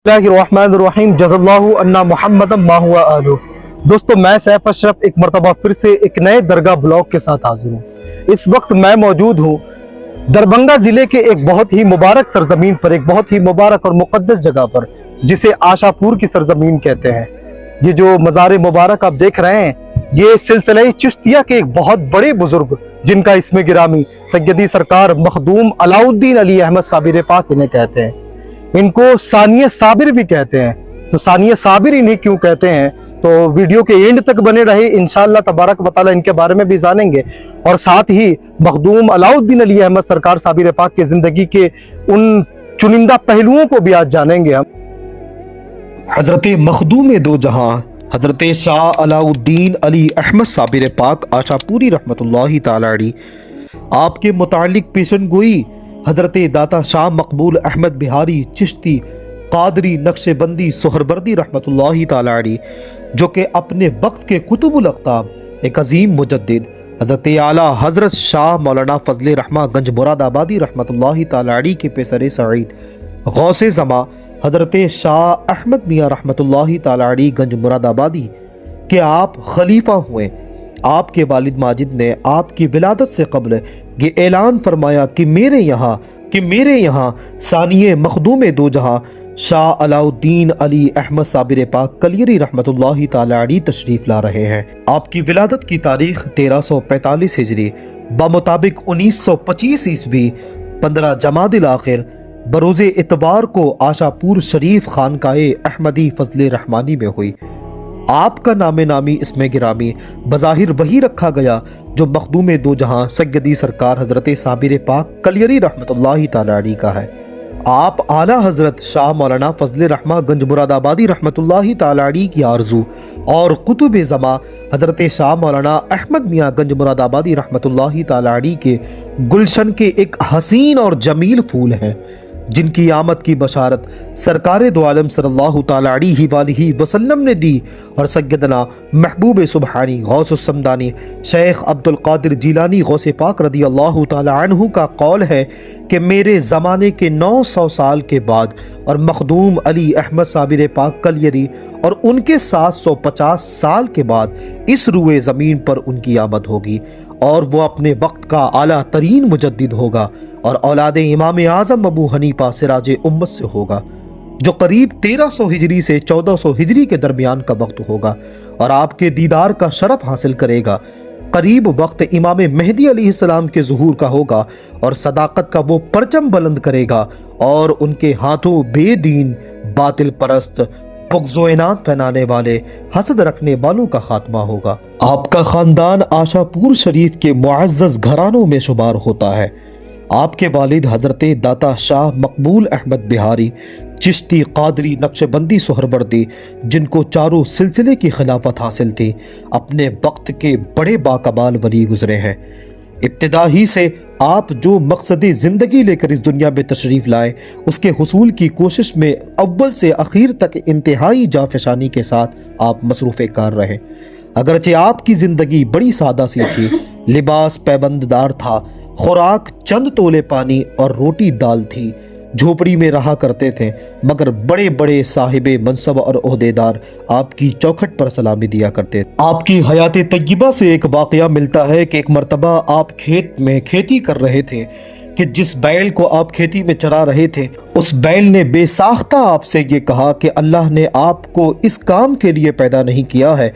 बिस्मिल्लाहिर्रहमानिर्रहीम जज़ल्लाहु अन्ना मुहम्मदम मा हुआ आलू। दोस्तों, मैं सैफ अशरफ एक मरतबा फिर से एक नए दरगाह ब्लॉग के साथ हाजिर हूँ। इस वक्त मैं मौजूद हूँ दरभंगा ज़िले के एक बहुत ही मुबारक सरजमीन पर, एक बहुत ही मुबारक और मुक़द्दस जगह पर, जिसे आशापुर की सरजमीन कहते हैं। ये जो मज़ार मुबारक आप देख रहे हैं, ये सिलसिला चिश्तिया के एक बहुत बड़े बुजुर्ग, जिनका इसमें गिरामी सैयदी सरकार मखदूम अलाउद्दीन अली अहमद साबिर पाक इन्हें कहते हैं। इनको सानिया साबिर भी कहते हैं। तो सानिया साबिर इन्हें क्यों कहते हैं, तो वीडियो के एंड तक बने रहे। इंशाअल्लाह तबारक व तआला इनके बारे में भी जानेंगे, और साथ ही मखदूम अलाउद्दीन अली अहमद सरकार साबिर पाक की जिंदगी के उन चुनिंदा पहलुओं को भी आज जानेंगे हम। हजरत मखदूम दो जहां हजरत शाह अलाउद्दीन अली अहमद साबिर पाक आशापुरी रहमतुल्लाहि ताला अलैहि, आपके मुतालिक पेशन गोई हजरत दाता शाह मकबूल अहमद बिहारी चिश्ती कादरी नक्शबंदी सोहरवर्दी रहमतुल्लाहि ताला अलैहि, जो कि अपने वक्त के कुतुबुल अख्ताब एक अजीम मुजद्दिद हजरत आला हजरत शाह मौलाना फजल रहमा गंज मुरादाबादी रहमतुल्लाहि ताला अलैहि के पेसर सईद गौसे ज़मा हजरत शाह अहमद मियाँ रहमतुल्लाहि ताला अलैहि गंज मुरादाबादी के आप खलीफा हुए। आपके वालिद माजिद ने आपकी विलादत से कब्ल ये ऐलान फरमाया कि मेरे यहाँ सानिए मखदूम दो जहां शाह अलाउद्दीन अली अहमद साबिर पाक कलियरी रहमतुल्लाहि ताला अलैहि तशरीफ ला रहे हैं। आपकी विलादत की तारीख 1345 हिजरी बमुताबिक 1925 ईस्वी 15 जमादिल आखिर बरोज़े इतवार को आशापुर शरीफ खानकाए अहमदी फजल रहमानी में हुई। आपका नामे नामी इसमें गिरामी बज़ाहिर वही रखा गया जो मखदूम दो जहां सैयदी सरकार हजरत साबिर पाक कलियरी रहमतुल्लाहि ताला अलैहि का है। आप आला हजरत शाह मौलाना फजल रहमा गंज मुरादाबादी रहमतुल्लाहि ताला अलैहि की आरजू और कुतुब ज़मा हजरत शाह मौलाना अहमद मियाँ गंज मुरादाबादी रहमतुल्लाहि ताला अलैहि के गुलशन के एक हसीन और जमील फूल हैं, जिनकी आमद की बशारत सरकार दो आलम सल्लल्लाहु ताला अलैहि वसल्लम ने दी, और सैयदना महबूब सुबहानी गौस समदानी शेख अब्दुल कादिर जीलानी गौसे पाक रदी अल्लाह ताला अन्हु का कौल है कि मेरे ज़माने के 900 साल के बाद और मखदूम अली अहमद साबिर पाक कलियरी और उनके 750 साल के बाद इस रुए ज़मीन पर उनकी आमद होगी, और वो अपने वक्त का आला तरीन मुजद्दिद होगा और औलाद इमाम आज़म अबू हनीफा सिराज उम्मत से होगा, जो करीब 1300 हिजरी से 1400 हिजरी के दरमियान का वक्त होगा, और आपके दीदार का शरफ हासिल करेगा। करीब वक्त इमाम मेहदी अलैहिस्सलाम के ज़ुहूर का होगा, और सदाकत का वो परचम बुलंद करेगा, और उनके हाथों बेदीन बातिल परस्त बुग़्ज़-ओ-इनाद फैलाने वाले हसद रखने वालों का खात्मा होगा। आपका ख़ानदान आशापुर शरीफ के मुअज़्ज़ज़ घरानों में शुमार होता है। आपके वालिद हजरत दाता शाह मकबूल अहमद बिहारी चिश्ती कादरी नक्शबंदी सोहरवर्दी, जिनको चारों सिलसिले की खिलाफत हासिल थी, अपने वक्त के बड़े बाकमाल वली गुजरे हैं। इब्तिदा ही से आप जो मकसद ज़िंदगी लेकर इस दुनिया में तशरीफ़ लाए, उसके हुसूल की कोशिश में अव्वल से आखिर तक इंतहाई जाफशानी के साथ आप मसरूफ़ कार रहे। अगरचे आपकी ज़िंदगी बड़ी सादा सी थी, लिबास पैबंददार था, खुराक चंद तोले पानी और रोटी दाल थी, झोपड़ी में रहा करते थे, मगर बड़े बड़े साहिबे मनसब और ओहदेदार आपकी चौखट पर सलामी दिया करते थे। आपकी हयात तय्यबा से एक वाक़या मिलता है कि एक मरतबा आप खेत में खेती कर रहे थे कि जिस बैल को आप खेती में चरा रहे थे, उस बैल ने बेसाख्ता आपसे ये कहा कि अल्लाह ने आपको इस काम के लिए पैदा नहीं किया है,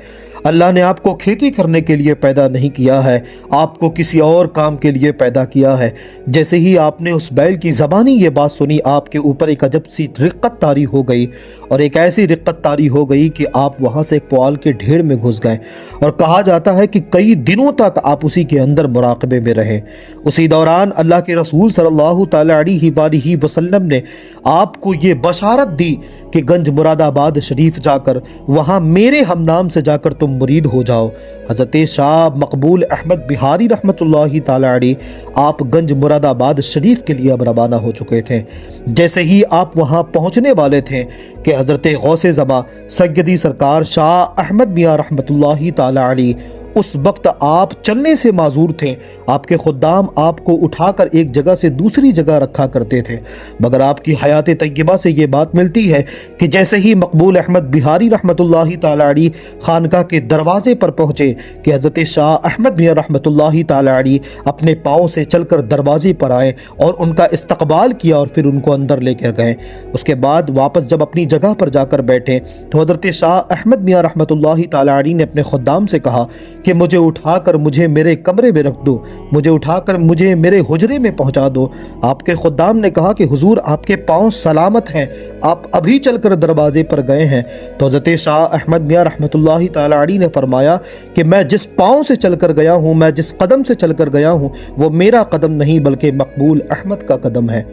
अल्लाह ने आपको खेती करने के लिए पैदा नहीं किया है, आपको किसी और काम के लिए पैदा किया है। जैसे ही आपने उस बैल की ज़बानी ये बात सुनी, आपके ऊपर एक अजब सी रिक्कत तारी हो गई, और एक ऐसी रिक्कत तारी हो गई कि आप वहाँ से एक पुआल के ढेर में घुस गए, और कहा जाता है कि कई दिनों तक आप उसी के अंदर मुराक़बे में रहे। उसी दौरान अल्लाह के रसूल सल्लल्लाहु ताला अलैहि वसल्लम ने आपको ये बशारत दी कि गंज मुरादाबाद शरीफ जाकर वहाँ मेरे हमनाम से जाकर तुम मुरीद हो जाओ। हज़रत शाह मकबूल अहमद बिहारी रहमतुल्लाहि ताला अलैहि आप गंज मुरादाबाद शरीफ के लिए अब रवाना हो चुके थे। जैसे ही आप वहाँ पहुँचने वाले थे कि हज़रत गौसे ज़मा सैयदी सरकार शाह अहमद मियाँ रहमतुल्लाहि ताला अलैहि उस वक्त आप चलने से माजूर थे। आपके खुद्दाम आपको उठाकर एक जगह से दूसरी जगह रखा करते थे, मगर आपकी हयात तय्यबा से ये बात मिलती है कि जैसे ही मकबूल अहमद बिहारी रहमतुल्लाहि ताला अलैहि खानका के दरवाजे पर पहुँचे कि हज़रत शाह अहमद मियाँ रहमतुल्लाहि ताला अलैहि अपने पाँव से चलकर दरवाजे पर आए और उनका इस्तकबाल किया और फिर उनको अंदर लेकर गए। उसके बाद वापस जब अपनी जगह पर जाकर बैठे तो हज़रत शाह अहमद मियाँ रहमतुल्लाहि ताला अलैहि ने अपने खुद्दाम से कहा कि मुझे उठाकर मुझे मेरे कमरे में रख दो, मुझे उठाकर मुझे मेरे हुजरे में पहुंचा दो। आपके खुद्दाम ने कहा कि हुजूर आपके पाँव सलामत हैं, आप अभी चलकर दरवाजे पर गए हैं। तो हज़रत शाह अहमद मियाँ रहमतुल्लाहि ताला अलैहि ने फरमाया कि मैं जिस पाँव से चलकर गया हूँ, मैं जिस कदम से चलकर गया हूँ, वो मेरा कदम नहीं बल्कि मकबूल अहमद का कदम है।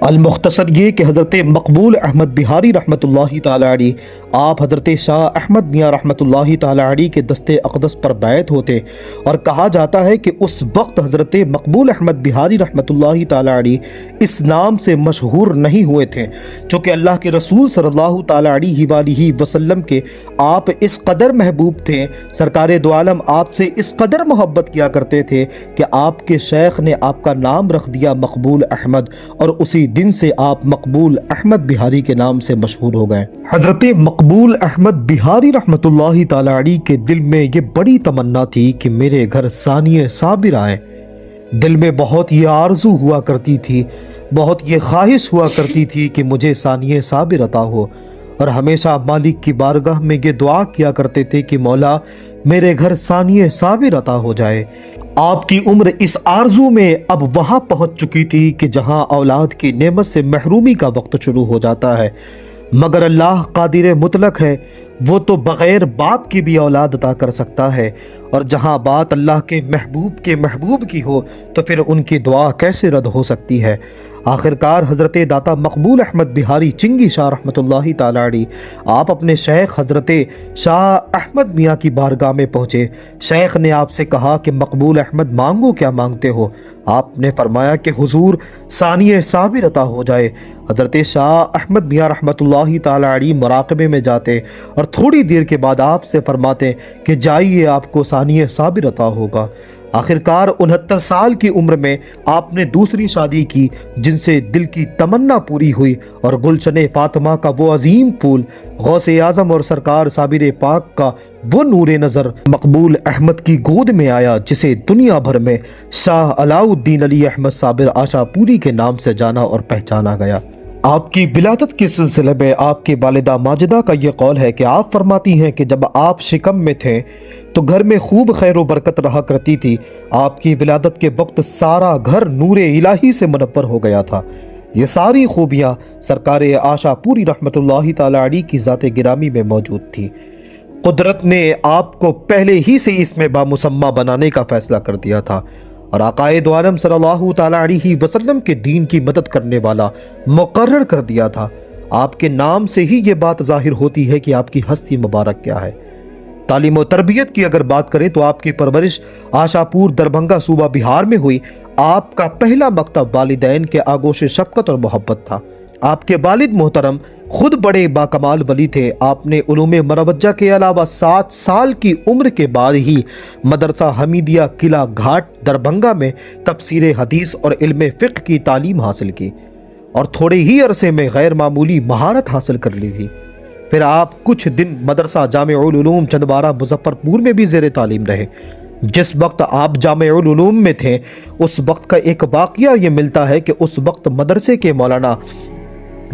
अल-मुख्तसर ये कि हज़रत मकबूल अहमद बिहारी रहमतुल्लाहि ताला अलैहि आप हज़रत शाह अहमद मियाँ रहमतुल्लाहि ताला अलैहि के दस्ते अक़दस पर बैत होते और कहा जाता है कि उस वक्त हज़रत मकबूल अहमद बिहारी रहमतुल्लाहि ताला अलैहि इस नाम से मशहूर नहीं हुए थे, चूँकि अल्लाह के रसूल सल्लल्लाहु ताला अलैहि वसल्लम के आप इस कदर महबूब थे, सरकार दो आलम आपसे इस कदर मोहब्बत किया करते थे कि आपके शेख ने आपका नाम रख दिया मकबूल अहमद और उसी दिन से आप मकबूल अहमद बिहारी के नाम से मशहूर हो गए। हज़रत मकबूल अहमद बिहारी रहमतुल्लाहि ताला अलैहि के दिल में ये बड़ी तमन्ना थी कि मेरे घर सानिए साबिर आए। दिल में बहुत ये आरजू हुआ करती थी, बहुत ये ख्वाहिश हुआ करती थी कि मुझे सानिए साबिर अता हो, और हमेशा मालिक की बारगाह में ये दुआ किया करते थे कि मौला मेरे घर सानिए साबिर अता हो जाए। आपकी उम्र इस आरजू में अब वहाँ पहुँच चुकी थी कि जहाँ औलाद की नेमत से महरूमी का वक्त शुरू हो जाता है, मगर अल्लाह कादिर मुतलक है, वो तो बग़ैर बाप की भी औलाद अता कर सकता है, और जहाँ बात अल्लाह के महबूब की हो तो फिर उनकी दुआ कैसे रद्द हो सकती है। आखिरकार हज़रत दाता मकबूल अहमद बिहारी चिंगी शाह रहमतुल्लाहि ताला अलैहि आप अपने शेख हज़रत शाह अहमद मियाँ की बारगाह में पहुँचे। शेख ने आपसे कहा कि मकबूल अहमद मांगो, क्या मांगते हो? आपने फरमाया कि हुजूर सानिए साबिर अता हो जाए। हज़रत शाह अहमद मियाँ रहमतुल्लाहि ताला अलैहि मुराक़बे में जाते और थोड़ी देर के बाद आपसे फरमाते कि जाइए आपको सानिए साबिर अता होगा। आखिरकार 69 साल की उम्र में आपने दूसरी शादी की, जिनसे दिल की तमन्ना पूरी हुई और गुलशन फातिमा का वो अजीम फूल, गौसे आज़म और सरकार साबिर पाक का वो नूरे नज़र मकबूल अहमद की गोद में आया, जिसे दुनिया भर में शाह अलाउद्दीन अली अहमद साबिर आशापुरी के नाम से जाना और पहचाना गया। आपकी विलादत के सिलसिले में आपके वालिदा माजिदा का ये कौल है कि आप फरमाती हैं कि जब आप शिकम में थे तो घर में खूब खैर व बरकत रहा करती थी। आपकी विलादत के वक्त सारा घर नूरे इलाही से मुनव्वर हो गया था। ये सारी खूबियाँ सरकार आशापुरी रहमतुल्लाहि ताला अलैहि की ज़ात गिरामी में मौजूद थी। कुदरत ने आपको पहले ही से इसमें बामुसम्मा बनाने का फैसला कर दिया था और आकाए दो आलम सल्लल्लाहु ताला अलैहि वसल्लम के दीन की मदद करने वाला मुकर्रर कर दिया था। आपके नाम से ही ये बात जाहिर होती है कि आपकी हस्ती मुबारक क्या है। तालीम और तरबियत की अगर बात करें तो आपकी परवरिश आशापुर दरभंगा सूबा बिहार में हुई। आपका पहला मकतब वालिदैन के आगोश शफकत और मोहब्बत था। आपके वालिद मोहतरम खुद बड़े बाकमाल वली थे। आपने उलूम मरवज्जा के अलावा 7 साल की उम्र के बाद ही मदरसा हमीदिया किला घाट दरभंगा में तफसीर हदीस और इल्म फ़िक़्ह की तालीम हासिल की और थोड़े ही अरसे में गैर मामूली महारत हासिल कर ली थी। फिर आप कुछ दिन मदरसा जामिउल उलूम चंदवारा मुजफ्फरपुर में भी ज़ेर तालीम रहे। जिस वक्त आप जामिउल उलूम में थे उस वक्त का एक वाक़या ये मिलता है कि उस वक्त मदरसे के मौलाना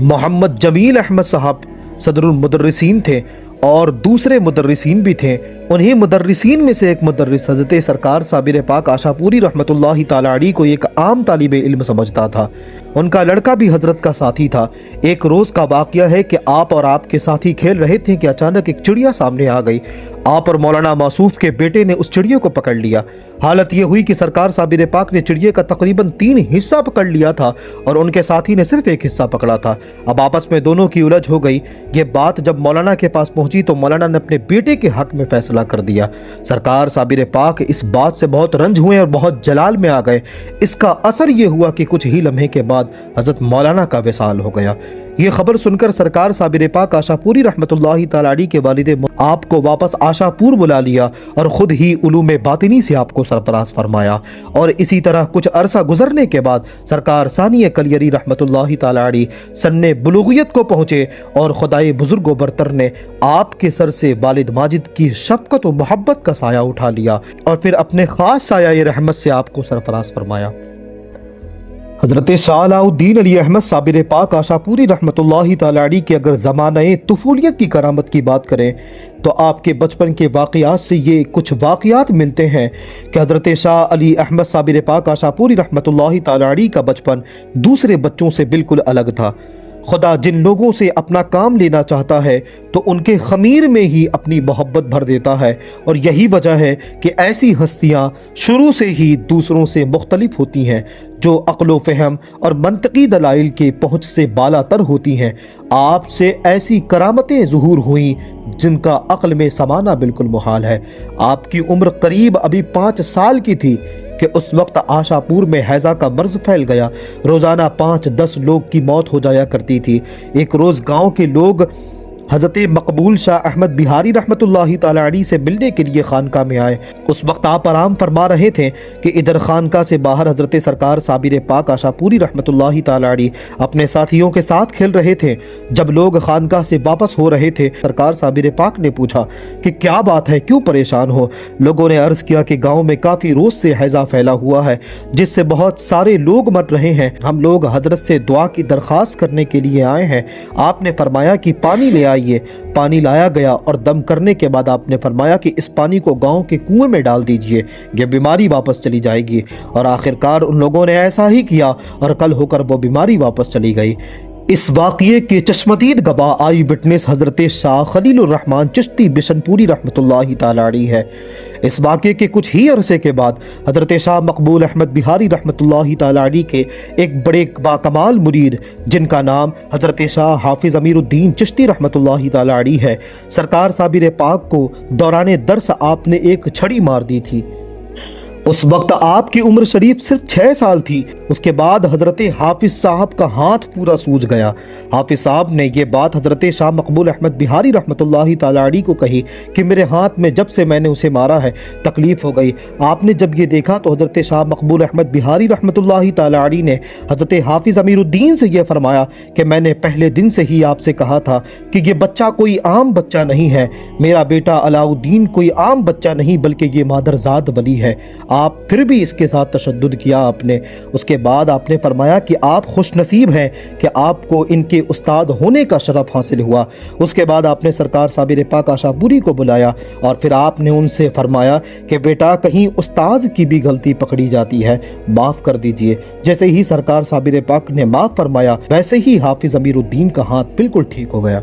मोहम्मद जमील अहमद साहब सदरुल मुदर्रिसीन थे और दूसरे मुदर्रिसीन भी थे। उन्हीं मुदर्रिसीन में से एक मुदर्रिस हज़रत सरकार साबिर पाक आशापुरी रहमतुल्लाहि ताला अलैहि को एक आम तालिब इल्म समझता था। उनका लड़का भी हजरत का साथी था। एक रोज़ का वाक़या है कि आप और आपके साथी खेल रहे थे कि अचानक एक चिड़िया सामने आ गई। आप और मौलाना मासूफ के बेटे ने उस चिड़िया को पकड़ लिया। हालत यह हुई कि सरकार साबिर पाक ने चिड़िया का तकरीबन 3 हिस्सा पकड़ लिया था और उनके साथी ने सिर्फ 1 हिस्सा पकड़ा था। अब आपस में दोनों की उलझ हो गई। ये बात जब मौलाना के पास पहुंची तो मौलाना ने अपने बेटे के हक में फैसला कर दिया। सरकार साबिर पाक इस बात से बहुत रंज हुए और बहुत जलाल में आ गए। इसका असर यह हुआ कि कुछ ही लम्हे के बाद हजरत मौलाना का विसाल हो गया। یہ خبر سنکر سرکار صابر پاک آشاپوری رحمت اللہ تعالی علیہ کے والد آپ کو واپس آشاپور بلا لیا اور خود ہی علوم باطنی سے آپ کو سرفراز فرمایا، اور اسی طرح کچھ عرصہ گزرنے کے بعد سرکار ثانی کلیری رحمت اللہ تعالی علیہ سن بلوغیت کو پہنچے، اور خدائے بزرگ و برتر نے آپ کے سر سے والد ماجد کی شفقت و محبت کا سایہ اٹھا لیا اور پھر اپنے خاص سایہ رحمت سے آپ کو سرفراز فرمایا۔ حضرت شاہ علاء الدین علی احمد صابر پاک آشاپوری رحمت اللہ تعالی علیہ کی اگر زمانہ طفولیت کی کرامت کی بات کریں تو آپ کے بچپن کے واقعات سے یہ کچھ واقعات ملتے ہیں کہ حضرت شاہ علی احمد صابر پاک آشاپوری رحمت اللہ تعالی علیہ کا بچپن دوسرے بچوں سے بالکل الگ تھا۔ خدا جن لوگوں سے اپنا کام لینا چاہتا ہے تو ان کے خمیر میں ہی اپنی محبت بھر دیتا ہے، اور یہی وجہ ہے کہ ایسی ہستیاں شروع سے ہی دوسروں سے مختلف ہوتی ہیں، جو عقل و فہم اور منطقی دلائل کے پہنچ سے بالا تر ہوتی ہیں۔ آپ سے ایسی کرامتیں ظہور ہوئیں جن کا عقل میں سمانا بالکل محال ہے۔ آپ کی عمر قریب ابھی 5 سال کی تھی کہ اس وقت آشاپور میں ہیضہ کا مرض پھیل گیا۔ روزانہ 5-10 لوگ کی موت ہو جایا کرتی تھی۔ ایک روز گاؤں کے لوگ حضرت مقبول شاہ احمد بہاری رحمت اللہ تعالی علیہ سے ملنے کے لیے خانقاہ میں آئے۔ اس وقت آپ آرام فرما رہے تھے کہ ادھر خانقاہ سے باہر حضرت سرکار صابر پاک آشاپوری رحمت اللہ تعالی علیہ اپنے ساتھیوں کے ساتھ کھیل رہے تھے۔ جب لوگ خانقاہ سے واپس ہو رہے تھے، سرکار صابر پاک نے پوچھا کہ کیا بات ہے، کیوں پریشان ہو؟ لوگوں نے عرض کیا کہ گاؤں میں کافی روز سے ہیضہ پھیلا ہوا ہے جس سے بہت سارے لوگ مر رہے ہیں۔ ہم لوگ حضرت سے دعا کی درخواست کرنے کے لیے آئے ہیں۔ آپ نے فرمایا کہ پانی لے آئیے۔ پانی لایا گیا اور دم کرنے کے بعد آپ نے فرمایا کہ اس پانی کو گاؤں کے کنویں میں ڈال دیجئے، یہ بیماری واپس چلی جائے گی، اور آخرکار ان لوگوں نے ایسا ہی کیا اور کل ہو کر وہ بیماری واپس چلی گئی۔ اس واقعے کے چشمدید گواہ آئی وٹنس حضرت شاہ خلیل الرحمن چشتی بشن پوری رحمت اللہ تعالی علیہ ہے۔ اس واقعے کے کچھ ہی عرصے کے بعد حضرت شاہ مقبول احمد بہاری رحمت اللہ تعالی علیہ کے ایک بڑے باکمال مرید جن کا نام حضرت شاہ حافظ امیر الدین چشتی رحمت اللہ تعالی علیہ ہے، سرکار صابر پاک کو دوران درس آپ نے ایک چھڑی مار دی تھی۔ اس وقت آپ کی عمر شریف صرف 6 سال تھی۔ اس کے بعد حضرت حافظ صاحب کا ہاتھ پورا سوج گیا۔ حافظ صاحب نے یہ بات حضرت شاہ مقبول احمد بہاری رحمت اللہ تعالی علیہ کو کہی کہ میرے ہاتھ میں جب سے میں نے اسے مارا ہے تکلیف ہو گئی۔ آپ نے جب یہ دیکھا تو حضرت شاہ مقبول احمد بہاری رحمت اللہ تعالی علیہ نے حضرت حافظ امیر الدین سے یہ فرمایا کہ میں نے پہلے دن سے ہی آپ سے کہا تھا کہ یہ بچہ کوئی عام بچہ نہیں ہے، میرا بیٹا علاء الدین کوئی عام بچہ نہیں بلکہ یہ مادرزاد ولی ہے۔ آپ پھر بھی اس کے ساتھ تشدد کیا آپ نے۔ اس کے بعد آپ نے فرمایا کہ آپ خوش نصیب ہیں کہ آپ کو ان کے استاد ہونے کا شرف حاصل ہوا۔ اس کے بعد آپ نے سرکار صابر پاک آشاپوری کو بلایا اور پھر آپ نے ان سے فرمایا کہ بیٹا کہیں استاد کی بھی غلطی پکڑی جاتی ہے، معاف کر دیجئے۔ جیسے ہی سرکار صابر پاک نے معاف فرمایا ویسے ہی حافظ امیر الدین کا ہاتھ بالکل ٹھیک ہو گیا۔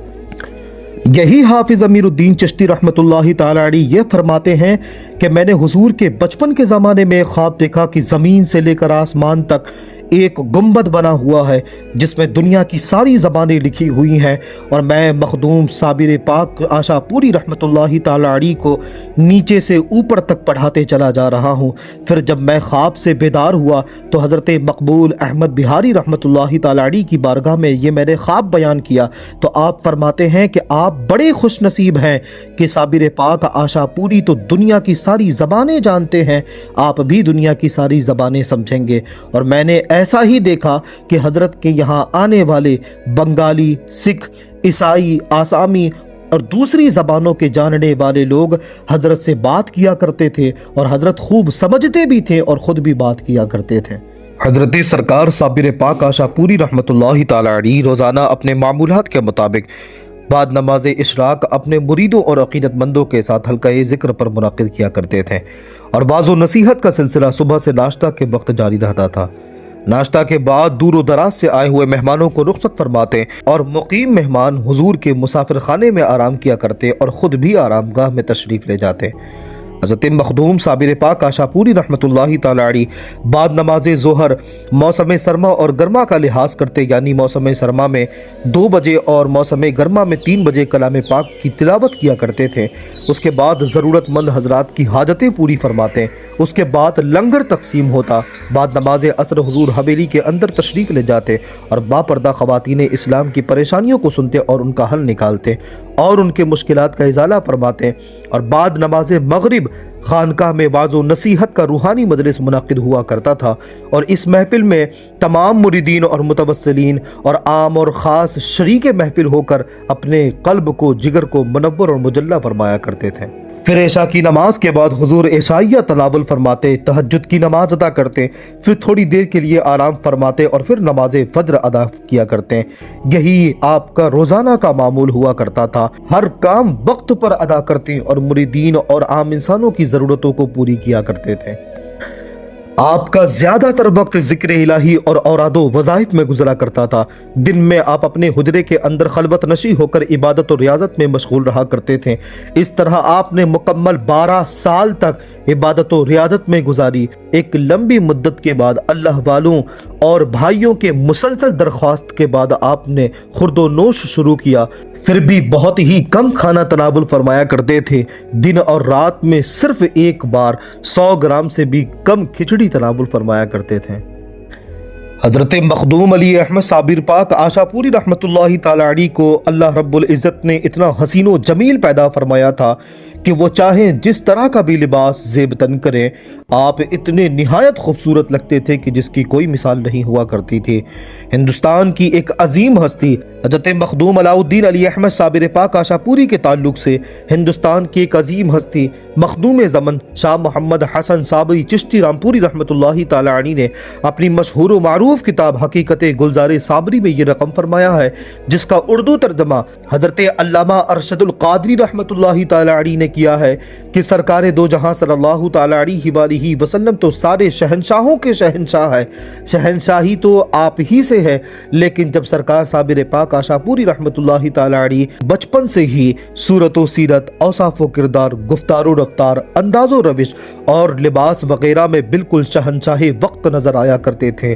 یہی حافظ امیر الدین چشتی رحمت اللہ تعالی علیہ یہ فرماتے ہیں کہ میں نے حضور کے بچپن کے زمانے میں خواب دیکھا کہ زمین سے لے کر آسمان تک ایک گنبد بنا ہوا ہے جس میں دنیا کی ساری زبانیں لکھی ہوئی ہیں، اور میں مخدوم صابر پاک آشاپوری رحمت اللہ تعالی علیہ کو نیچے سے اوپر تک پڑھاتے چلا جا رہا ہوں۔ پھر جب میں خواب سے بیدار ہوا تو حضرت مقبول احمد بہاری رحمت اللہ تعالی علیہ کی بارگاہ میں یہ میں نے خواب بیان کیا تو آپ فرماتے ہیں کہ آپ بڑے خوش نصیب ہیں کہ صابر پاک آشاپوری تو دنیا کی ساری زبانیں جانتے ہیں، آپ بھی دنیا کی ساری زبانیں سمجھیں گے۔ اور میں نے ایسا ہی دیکھا کہ حضرت کے یہاں آنے والے بنگالی، سکھ، عیسائی، آسامی اور دوسری زبانوں کے جاننے والے لوگ حضرت سے بات کیا کرتے تھے، اور حضرت خوب سمجھتے بھی تھے اور خود بھی بات کیا کرتے تھے۔ حضرت سرکار صابر پاک آشاپوری رحمت اللہ تعالی علیہ روزانہ اپنے معمولات کے مطابق بعد نماز اشراق اپنے مریدوں اور عقیدت مندوں کے ساتھ حلقہ ذکر پر منعقد کیا کرتے تھے، اور واعظ و نصیحت کا سلسلہ صبح سے ناشتہ کے وقت جاری رہتا تھا۔ ناشتہ کے بعد دور و دراز سے آئے ہوئے مہمانوں کو رخصت فرماتے اور مقیم مہمان حضور کے مسافر خانے میں آرام کیا کرتے اور خود بھی آرام گاہ میں تشریف لے جاتے۔ حضرت مخدوم صابر پاک آشاپوری رحمتاللہ تعالی علیہ بعد نماز ظہر موسم سرما اور گرما کا لحاظ کرتے، یعنی موسم سرما میں 2 بجے اور موسم گرما میں 3 بجے کلام پاک کی تلاوت کیا کرتے تھے۔ اس کے بعد ضرورت مند حضرات کی حاجتیں پوری فرماتے، اس کے بعد لنگر تقسیم ہوتا، بعد نماز عصر حضور حویلی کے اندر تشریف لے جاتے اور باپردہ خواتین اسلام کی پریشانیوں کو سنتے اور ان کا حل نکالتے اور ان کے مشکلات کا ازالہ فرماتے، اور بعد نماز مغرب خانقاہ میں وعظ و نصیحت کا روحانی مجلس منعقد ہوا کرتا تھا، اور اس محفل میں تمام مریدین اور متوسلین اور عام اور خاص شریک محفل ہو کر اپنے قلب کو، جگر کو منور اور مجلہ فرمایا کرتے تھے۔ پھر عشاء کی نماز کے بعد حضور عشائیہ تناول فرماتے، تہجد کی نماز ادا کرتے، پھر تھوڑی دیر کے لیے آرام فرماتے اور پھر نماز فجر ادا کیا کرتے۔ یہی آپ کا روزانہ کا معمول ہوا کرتا تھا، ہر کام وقت پر ادا کرتے اور مریدین اور عام انسانوں کی ضرورتوں کو پوری کیا کرتے تھے۔ آپ کا زیادہ تر وقت ذکر الہی اور اوراد و وظائف میں گزرا کرتا تھا۔ دن میں آپ اپنے حجرے کے اندر خلوت نشی ہو کر عبادت و ریاضت میں مشغول رہا کرتے تھے۔ اس طرح آپ نے مکمل 12 سال تک عبادت و ریاضت میں گزاری۔ ایک لمبی مدت کے بعد اللہ والوں اور بھائیوں کے مسلسل درخواست کے بعد آپ نے خورد و نوش شروع کیا، پھر بھی بہت ہی کم کھانا تناول فرمایا کرتے تھے۔ دن اور رات میں صرف ایک بار 100 گرام سے بھی کم کھچڑی تناول فرمایا کرتے تھے۔ حضرت مخدوم علی احمد صابر پاک آشاپوری رحمت اللہ تعالی علیہ کو اللہ رب العزت نے اتنا حسین و جمیل پیدا فرمایا تھا کہ وہ چاہیں جس طرح کا بھی لباس زیب تن کریں، آپ اتنے نہایت خوبصورت لگتے تھے کہ جس کی کوئی مثال نہیں ہوا کرتی تھی۔ ہندوستان کی ایک عظیم ہستی حضرت مخدوم علاء الدین علی احمد صابر پاک آشاپوری کے تعلق سے ہندوستان کی ایک عظیم ہستی مخدوم زمن شاہ محمد حسن صابری چشتی رامپوری رحمت اللہ تعالی علیہ نے اپنی مشہور و معروف کتاب حقیقت گلزار صابری میں یہ رقم فرمایا ہے، جس کا اردو ترجمہ حضرت علامہ ارشد القادری رحمت اللہ تعالی علیہ نے کیا ہے کہ سرکار دو جہاں صلی اللہ تعالی علیہ وآلہ وسلم تو سارے شہنشاہوں کے شہنشاہ ہے، شہنشاہی تو آپ ہی سے ہے، لیکن جب سرکار صابر پاک آشاپوری رحمت اللہ تعالی علیہ بچپن سے ہی صورت و سیرت، اوصاف و کردار، گفتار و رفتار، انداز و روش اور لباس وغیرہ میں بالکل شہنشاہ وقت نظر آیا کرتے تھے۔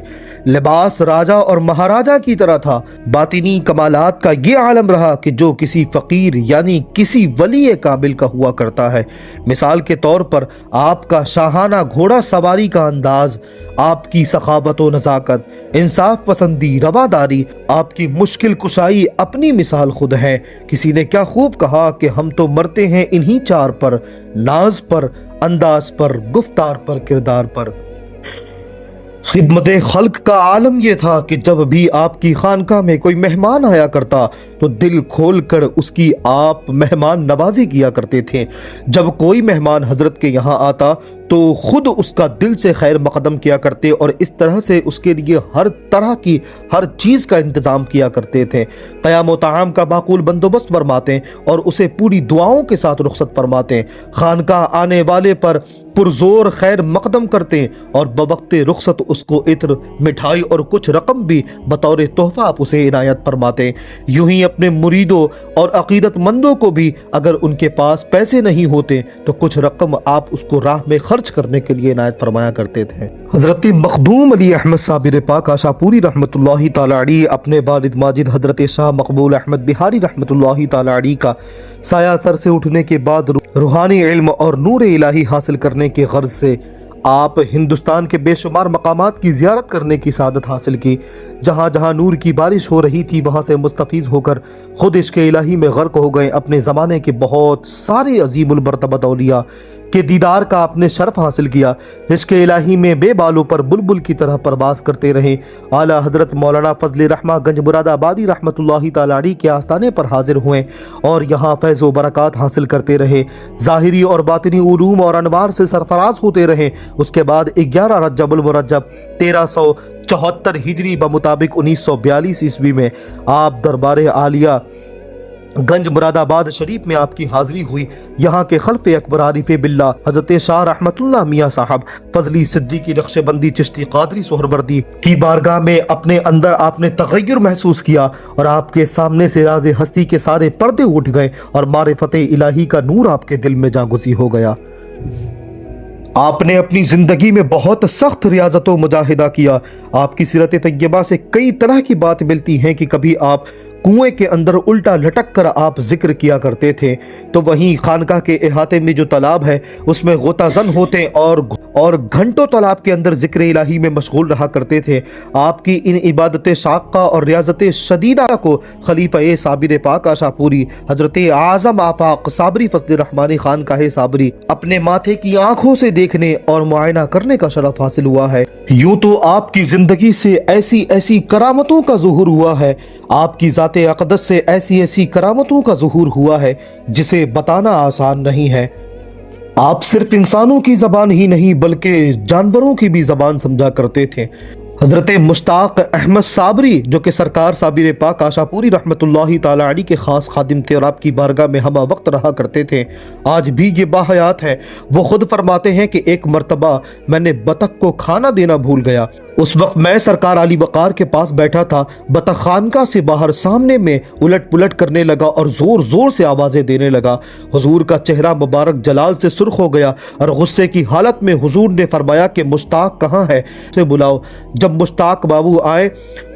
لباس راجہ اور مہاراجہ کی طرح تھا۔ باطنی کمالات کا یہ عالم رہا کہ جو کسی فقیر یعنی کسی ولی کامل کا ہوا کرتا ہے۔ مثال کے طور پر آپ کا شاہانہ گھوڑا سواری کا انداز، آپ کی سخاوت و نزاکت، انصاف پسندی، رواداری، آپ کی مشکل کشائی اپنی مثال خود ہے۔ کسی نے کیا خوب کہا کہ ہم تو مرتے ہیں انہی 4 پر، ناز پر، انداز پر، گفتار پر، کردار پر۔ خدمت خلق کا عالم یہ تھا کہ جب بھی آپ کی خانقاہ میں کوئی مہمان آیا کرتا تو دل کھول کر اس کی آپ مہمان نوازی کیا کرتے تھے۔ جب کوئی مہمان حضرت کے یہاں آتا تو خود اس کا دل سے خیر مقدم کیا کرتے اور اس طرح سے اس کے لیے ہر طرح کی ہر چیز کا انتظام کیا کرتے تھے۔ قیام و طعام کا معقول بندوبست فرماتے اور اسے پوری دعاؤں کے ساتھ رخصت فرماتے۔ خانقاہ آنے والے پر پرزور خیر مقدم کرتے اور بوقت رخصت اس کو عطر، مٹھائی اور کچھ رقم بھی بطور تحفہ آپ اسے عنایت فرماتے۔ یوں ہی اپنے مریدوں اور عقیدت مندوں کو بھی اگر ان کے پاس پیسے نہیں ہوتے تو کچھ رقم آپ اس کو راہ میں خرچ کرنے کے لیے عنایت فرمایا کرتے تھے۔ حضرت مخدوم علی احمد صابر پاک آشاپوری رحمت اللہ تعالی علیہ اپنے والد ماجد حضرت شاہ مقبول احمد بہاری رحمت اللہ تعالی علیہ کا سایہ سر سے اٹھنے کے بعد روحانی علم اور نور الہی حاصل کرنے کے غرض سے آپ ہندوستان کے بے شمار مقامات کی زیارت کرنے کی سعادت حاصل کی۔ جہاں جہاں نور کی بارش ہو رہی تھی وہاں سے مستفیض ہو کر خود عشق الہی میں غرق ہو گئے۔ اپنے زمانے کے بہت سارے عظیم المرتبت اولیاء کے دیدار کا آپ نے شرف حاصل کیا۔ عشق الہی میں بے بالوں پر بلبل کی طرح پرواز کرتے رہے۔ اعلیٰ حضرت مولانا فضل رحمہ گنج مراد آبادی رحمت اللہ تعالی علیہ کے آستانے پر حاضر ہوئے اور یہاں فیض و برکات حاصل کرتے رہے۔ ظاہری اور باطنی علوم اور انوار سے سرفراز ہوتے رہے۔ اس کے بعد 11 رجب المرجب 1374 ہجری بمطابق 1942 عیسوی میں آپ دربار عالیہ گنج مراد آباد شریف میں آپ کی حاضری ہوئی۔ یہاں کے خلف اکبر عارف باللہ حضرت شاہ رحمت اللہ میاں صاحب فضلی صدیقی نقش بندی چشتی قادری سہروردی کی بارگاہ میں اپنے اندر آپ نے تغیر محسوس کیا اور آپ کے سامنے سے راز ہستی کے سارے پردے اٹھ گئے اور معرفت الہی کا نور آپ کے دل میں جاگزی ہو گیا۔ आपने अपनी जिंदगी में बहुत सख्त रियाजत व मुजाहिदा किया। आपकी सीरत तैयबा से कई तरह की बात मिलती हैं कि कभी आप कुएं के अंदर उल्टा लटक कर आप जिक्र किया करते थे, तो वहीं खानकाह के इहाते में जो तालाब है उसमें गोताजन होते और घंटों तालाब के अंदर जिक्र इलाही में मशगूल रहा करते थे। आपकी इन इबादत शाक़ा और रियाजत शदीदा को खलीफा साबिर पाक आशापुरी हजरत आज़म आफाक साबरी फजल रहमानी खानकाह साबरी अपने माथे की आंखों से देखने और मुआयना करने का शरफ हासिल हुआ है। यूं तो आपकी जिंदगी से ऐसी ऐसी करामतों का ज़ुहूर हुआ है, आपकी ज़ाते अक़दस से ऐसी ऐसी करामतों का ज़ुहूर हुआ है जिसे बताना आसान नहीं है। आप सिर्फ इंसानों की ज़बान ही नहीं बल्कि जानवरों की भी ज़बान समझा करते थे। हज़रत मुश्ताक अहमद साबरी जो कि सरकार साबिर पाक आशापुरी रहमतुल्लाहि ताला अलैह के ख़ास खादिम थे और आपकी बारगाह में हमा वक्त रहा करते थे, आज भी ये बाहयात है। वो खुद फरमाते हैं कि एक मरतबा मैंने बतख को खाना देना भूल गया। उस वक्त मैं सरकार अली वक़ार के पास बैठा था, बतख खानका से बाहर सामने में उलट पुलट करने लगा और ज़ोर ज़ोर से आवाज़ें देने लगा। हुजूर का चेहरा मुबारक जलाल से सुर्ख हो गया और गुस्से की हालत में हुजूर ने फरमाया कि मुश्ताक कहाँ है, उसे बुलाओ। जब मुश्ताक बाबू आए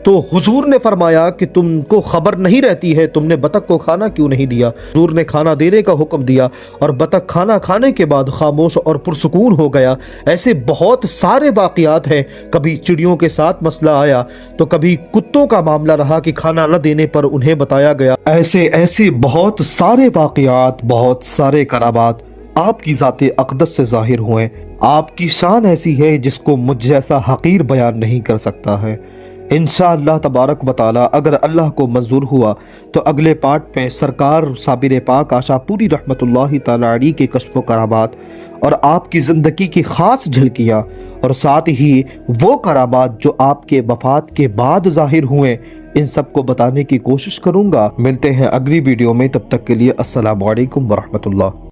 तो हुजूर ने फरमाया कि तुमको खबर नहीं रहती है, तुमने बतख को खाना क्यों नहीं दिया। हुजूर ने खाना देने का हुक्म दिया और बतख खाना खाने के बाद खामोश और पुरसुकून हो गया। ऐसे बहुत सारे वाक़ियात हैं। कभी चिड़ियों के साथ मसला आया तो कभी कुत्तों का मामला रहा कि खाना न देने पर उन्हें बताया गया। ऐसे ऐसे बहुत सारे वाक़ियात, बहुत सारे करामात आपकी ज़ाते अक़दस से ज़ाहिर हुए। आपकी शान ऐसी है जिसको मुझ जैसा हक़ीर बयान नहीं कर सकता है। इंशाअल्लाह तबारक व तआला अगर अल्लाह को मंजूर हुआ तो अगले पार्ट में सरकार साबिर पाक आशापुरी रहमतुल्लाहि ताला अलैह के कश्फ व करामात और आपकी ज़िंदगी की ख़ास झलकियाँ और साथ ही वो करामात जो आपके वफ़ात के बाद ज़ाहिर हुए, इन सब को बताने की कोशिश करूँगा। मिलते हैं अगली वीडियो में, तब तक के लिए अस्सलामु अलैकुम व रहमतुल्लाह।